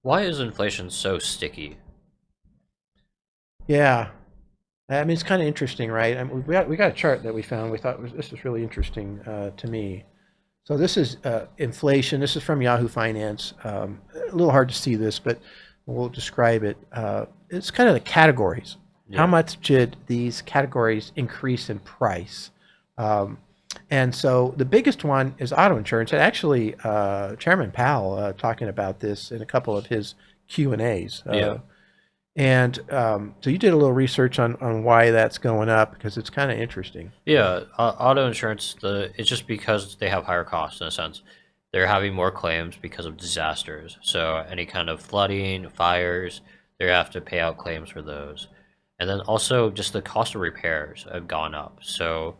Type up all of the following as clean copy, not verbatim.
Why is inflation so sticky? Yeah, I mean it's kind of interesting, right? I mean, we got a chart that we found. We thought this was really interesting to me. So this is inflation. This is from Yahoo Finance. A little hard to see this, but we'll describe it. It's kind of the categories. How Yeah. much did these categories increase in price? Um, and so the biggest one is auto insurance. And actually, Chairman Powell talking about this in a couple of his Q&As. Yeah. So you did a little research on why that's going up because it's kind of interesting. Yeah, auto insurance, it's just because they have higher costs in a sense. They're having more claims because of disasters. So any kind of flooding, fires, they have to pay out claims for those. And then also just the cost of repairs have gone up. So,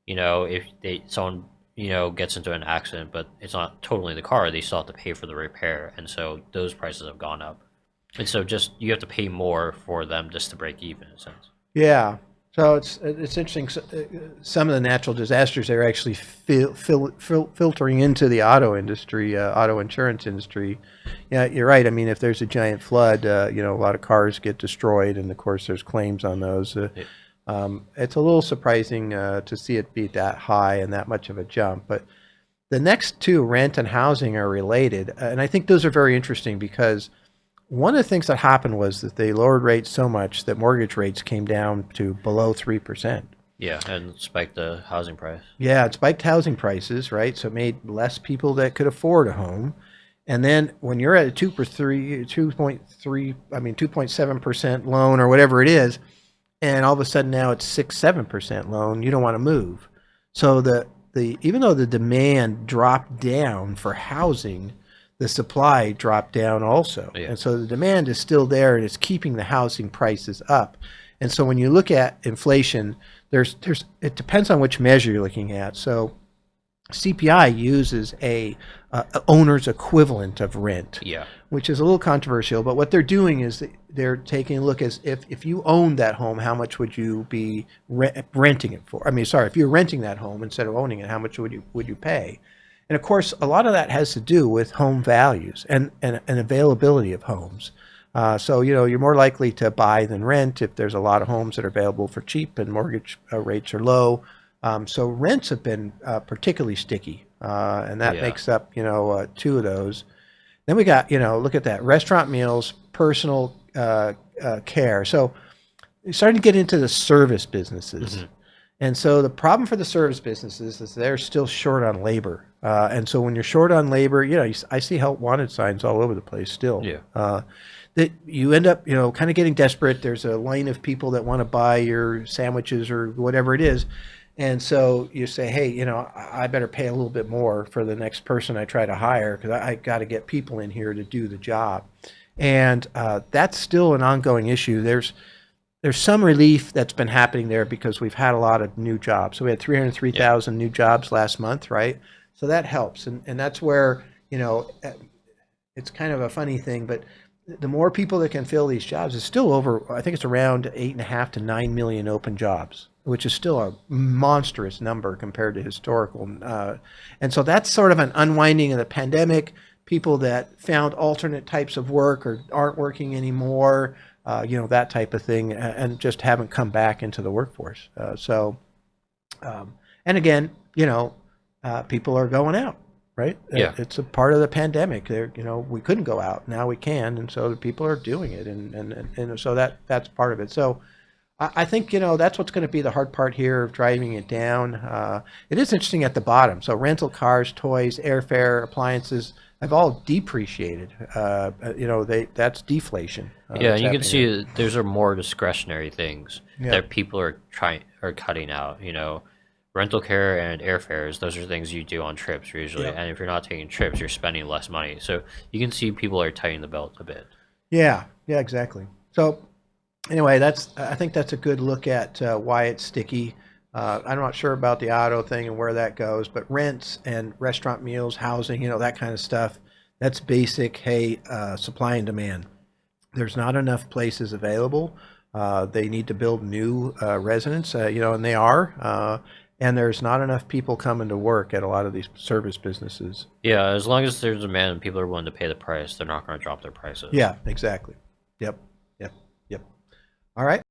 if someone, gets into an accident, but it's not totally the car, they still have to pay for the repair. And so those prices have gone up. And so just you have to pay more for them just to break even in a sense. Yeah. So it's interesting. Some of the natural disasters are actually filtering into the auto industry, auto insurance industry. Yeah, you're right. I mean, if there's a giant flood, a lot of cars get destroyed, and of course, there's claims on those. Yeah. It's a little surprising to see it be that high and that much of a jump. But the next two, rent and housing, are related, and I think those are very interesting because one of the things that happened was that they lowered rates so much that mortgage rates came down to below 3%. Yeah, and spike the housing price. Yeah, it spiked housing prices, right? So it made less people that could afford a home. And then when you're at a 2.3, I mean 2.7% loan or whatever it is, and all of a sudden now it's 6, 7% loan, you don't want to move. So the even though the demand dropped down for housing, the supply dropped down also. Yeah. And so the demand is still there and it's keeping the housing prices up. And so when you look at inflation, there's it depends on which measure you're looking at. So CPI uses a owner's equivalent of rent, Yeah. which is a little controversial. But what they're doing is they're taking a look as if you owned that home, how much would you be renting it for? I mean, sorry, if you're renting that home instead of owning it, how much would you pay? And of course, a lot of that has to do with home values and availability of homes. So you're more likely to buy than rent if there's a lot of homes that are available for cheap and mortgage rates are low. So rents have been particularly sticky, and that Yeah. makes up two of those. Then we got look at that, restaurant meals, personal care. So you're starting to get into the service businesses. Hmm. And so the problem for the service businesses is they're still short on labor. And so when you're short on labor, I see help wanted signs all over the place still. Yeah. That you end up, kind of getting desperate. There's a line of people that want to buy your sandwiches or whatever it is. And so you say, hey, I better pay a little bit more for the next person I try to hire because I got to get people in here to do the job. And that's still an ongoing issue. There's some relief that's been happening there because we've had a lot of new jobs. So we had Yeah. 303,000 new jobs last month, right? So that helps. And that's where, it's kind of a funny thing, but the more people that can fill these jobs, it's still over, I think it's around 8.5 to 9 million open jobs, which is still a monstrous number compared to historical. And so that's sort of an unwinding of the pandemic. People that found alternate types of work or aren't working anymore, that type of thing, and just haven't come back into the workforce. And again, people are going out, right? Yeah. It's a part of the pandemic. We couldn't go out. Now we can, and so the people are doing it, and so that's part of it. So I think that's what's going to be the hard part here of driving it down. It is interesting at the bottom. So rental cars, toys, airfare, appliances have all depreciated. That's deflation Yeah, that's and you can happening there. see that those are more discretionary things Yeah. that people are cutting out. Rental care and airfares, those are things you do on trips usually. Yep. And if you're not taking trips, you're spending less money. So you can see people are tightening the belt a bit. Yeah. Yeah. Exactly. So anyway, I think that's a good look at why it's sticky. I'm not sure about the auto thing and where that goes, but rents and restaurant meals, housing, that kind of stuff. That's basic. Hey, supply and demand. There's not enough places available. They need to build new residents, and they are. and there's not enough people coming to work at a lot of these service businesses. Yeah, as long as there's demand and people are willing to pay the price, they're not going to drop their prices. Yeah, exactly. Yep, yep, yep. All right.